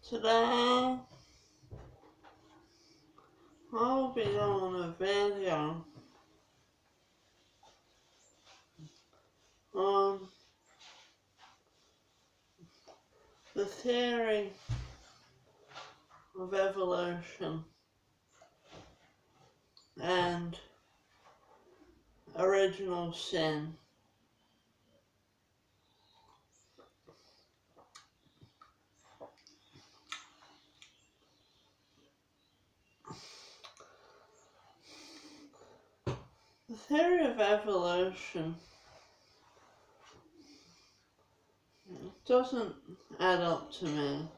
Today I'll be doing a video on the theory of evolution and original sin. The theory of evolution doesn't add up to me.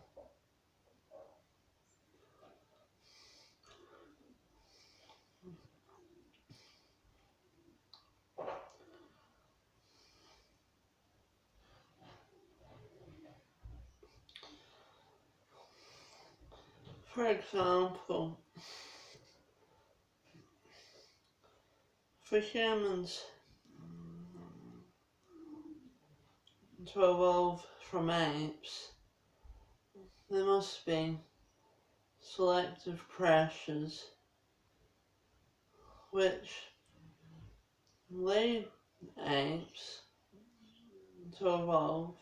For example, for humans to evolve from apes, there must be selective pressures which lead apes to evolve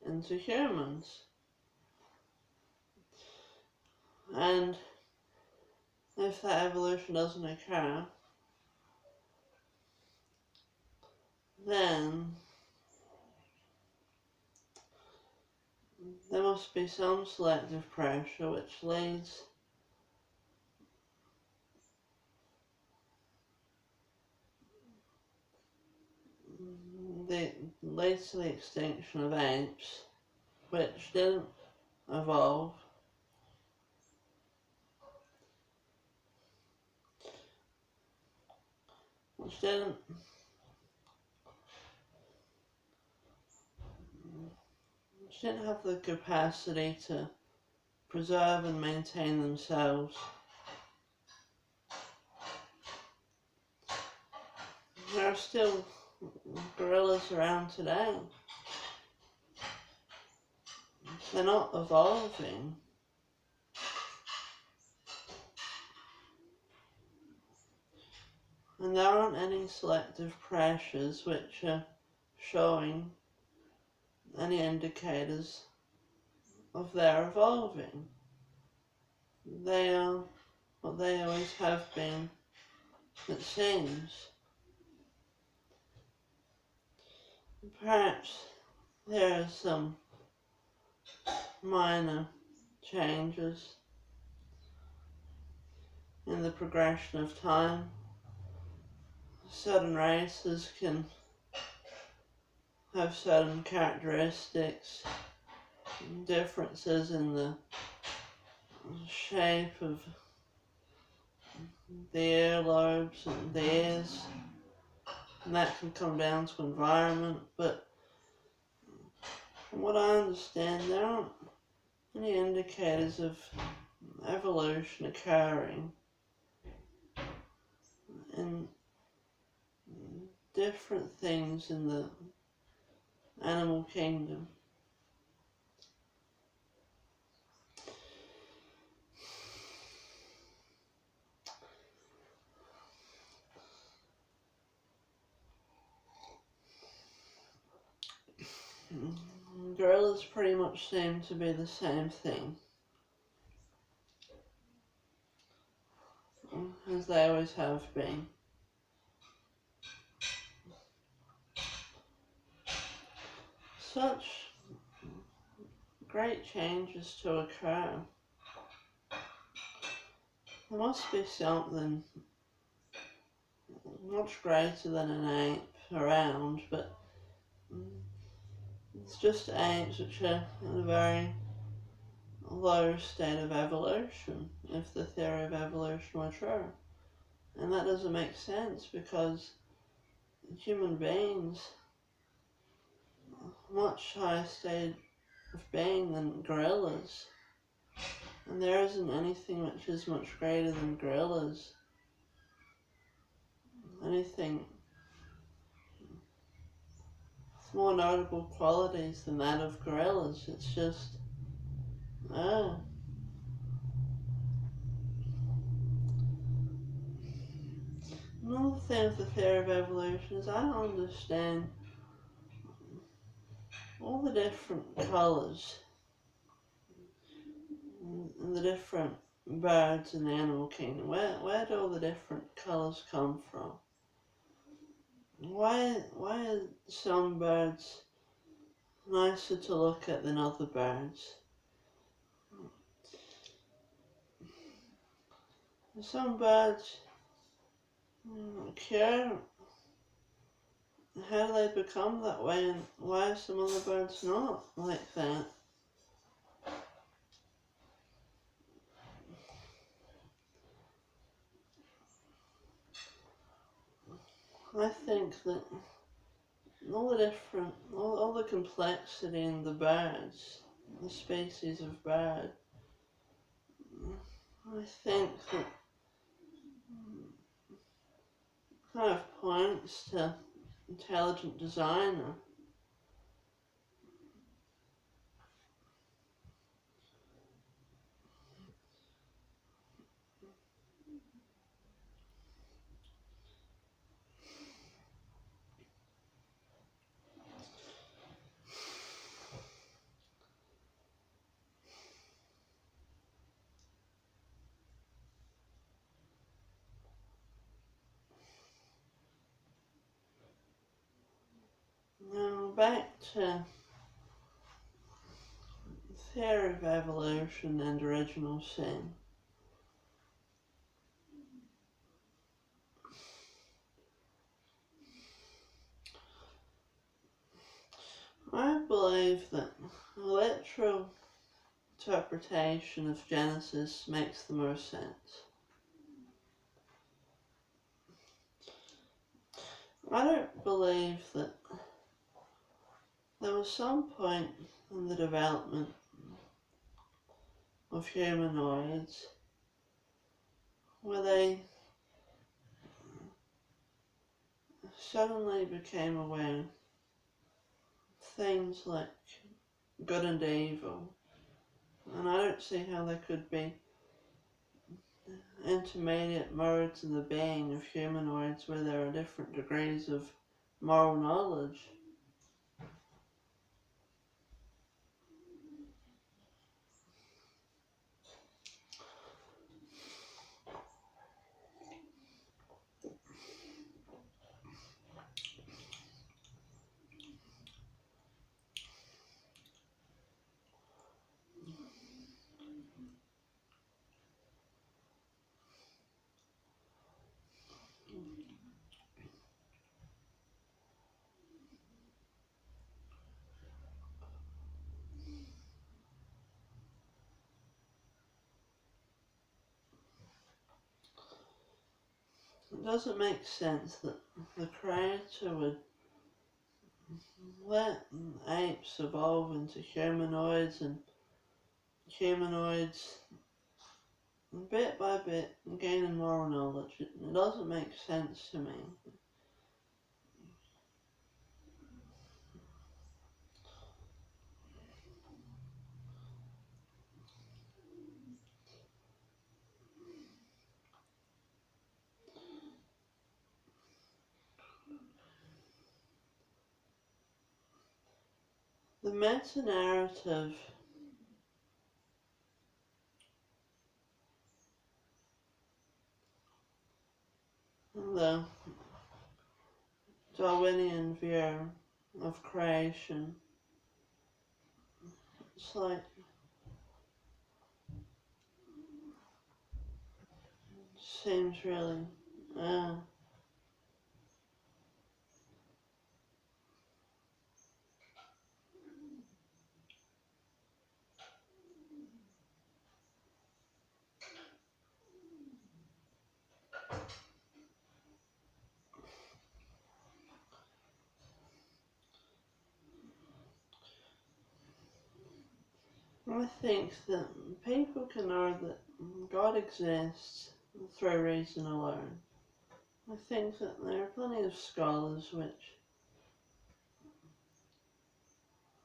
into humans. And if that evolution doesn't occur, then there must be some selective pressure which leads to the extinction of apes, which didn't evolve, which didn't have the capacity to preserve and maintain themselves. There are still gorillas around today. They're not evolving. And there aren't any selective pressures which are showing any indicators of their evolving. They are what they always have been, it seems. Perhaps there are some minor changes in the progression of time. Certain races can have certain characteristics, differences in the shape of the earlobes and the ears, and that can come down to environment, but from what I understand, there aren't any indicators of evolution occurring in different things in the animal kingdom. Gorillas pretty much seem to be the same thing, as they always have been. Such great changes to occur. There must be something much greater than an ape around, but it's just apes which are in a very low state of evolution, if the theory of evolution were true. And that doesn't make sense, because human beings are much higher state of being than gorillas. And there isn't anything which is much greater than gorillas. Anything with more notable qualities than that of gorillas. It's just Oh. Another thing with the theory of evolution is I don't understand all the different colours and the different birds in the animal kingdom. Where do all the different colours come from? Why are some birds nicer to look at than other birds? Some birds care. How do they become that way, and why are some other birds not like that? I think that all the complexity in the birds, the species of bird, I think that kind of points to intelligent designer. Now back to theory of evolution and original sin. I believe that a literal interpretation of Genesis makes the most sense. I don't believe that there was some point in the development of humanoids where they suddenly became aware of things like good and evil, and I don't see how there could be intermediate modes in the being of humanoids where there are different degrees of moral knowledge. It doesn't make sense that the Creator would let apes evolve into humanoids, and humanoids, bit by bit, gaining moral knowledge. It doesn't make sense to me. The meta-narrative and the Darwinian view of creation, it's like, seems really, uh, I think that people can know that God exists through reason alone. I think that there are plenty of scholars which,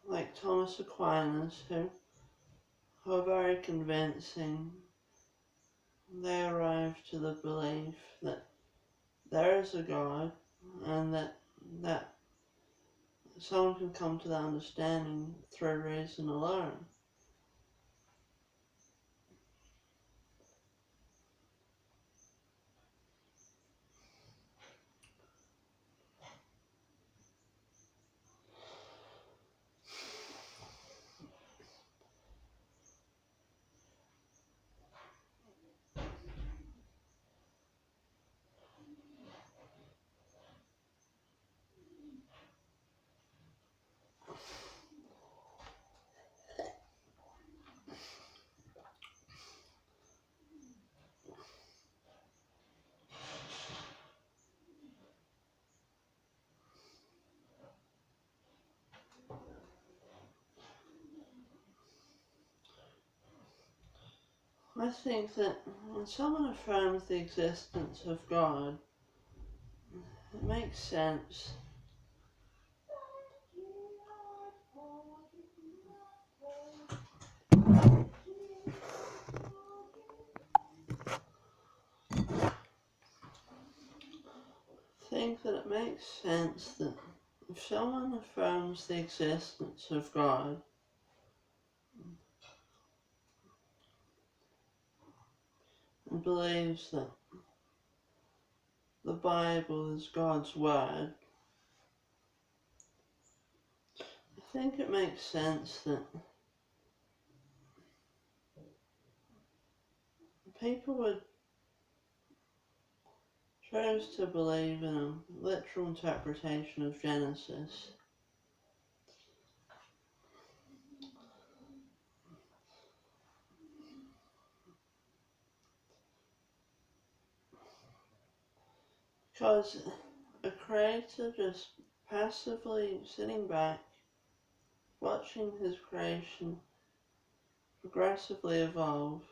like Thomas Aquinas, who who are very convincing. They arrive to the belief that there is a God and that someone can come to that understanding through reason alone. I think that when someone affirms the existence of God, it makes sense that if someone affirms the existence of God and believes that the Bible is God's word, I think it makes sense that people would choose to believe in a literal interpretation of Genesis. Because a creator just passively sitting back, watching his creation progressively evolve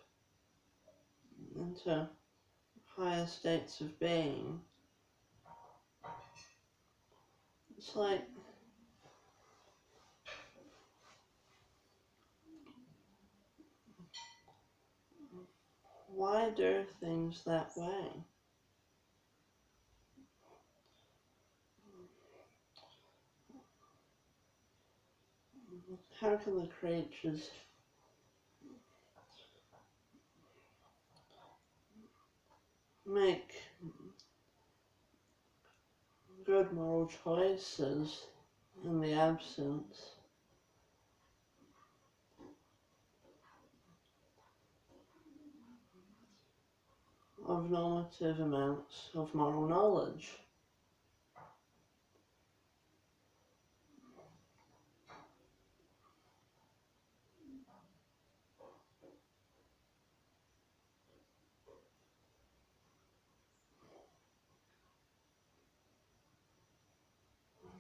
into higher states of being, it's like, why do things that way? How can the creatures make good moral choices in the absence of normative amounts of moral knowledge?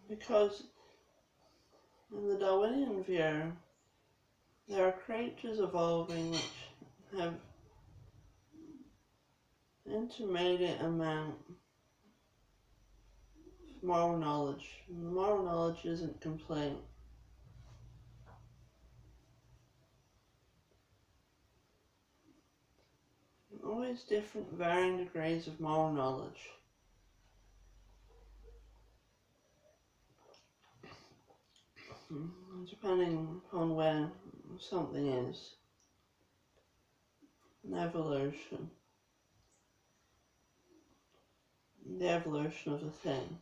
Because in the Darwinian view, there are creatures evolving which have intermediate amount of moral knowledge. And the moral knowledge isn't complete. Always different varying degrees of moral knowledge. Depending upon where something is. An evolution. The evolution of a thing.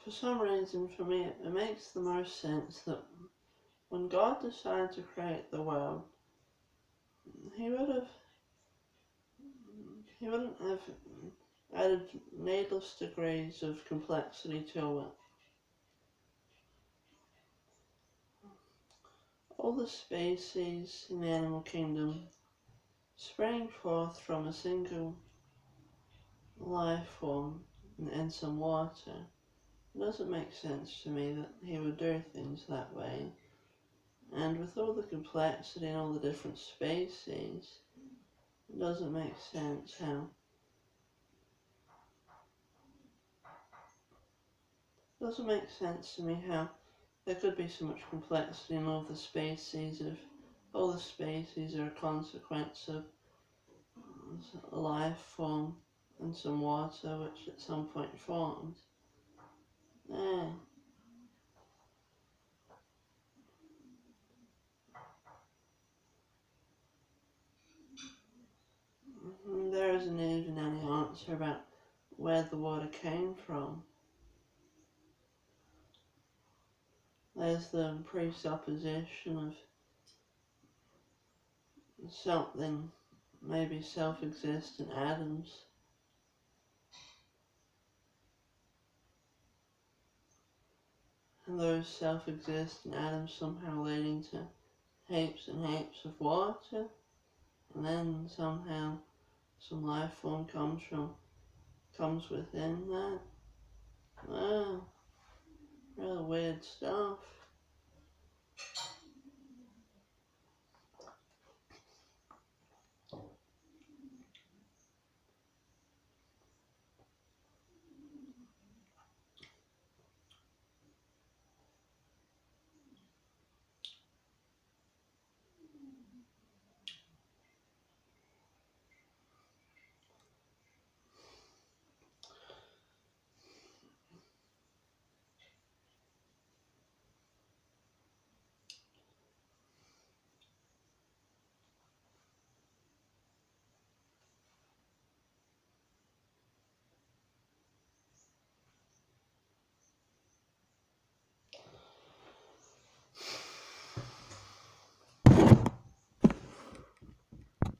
For some reason, for me, it makes the most sense that when God decided to create the world, He wouldn't have added needless degrees of complexity to it. All the species in the animal kingdom sprang forth from a single life form and some water. It doesn't make sense to me that he would do things that way. And with all the complexity and all the different species, it doesn't make sense how. It doesn't make sense to me how there could be so much complexity in all the species if all the species are a consequence of a life form and some water which at some point formed. Yeah. There isn't even any answer about where the water came from. There's the presupposition of something maybe self-existent atoms. And those self-existent atoms somehow leading to heaps and heaps of water. And then somehow some life form comes within that. Wow, real weird stuff.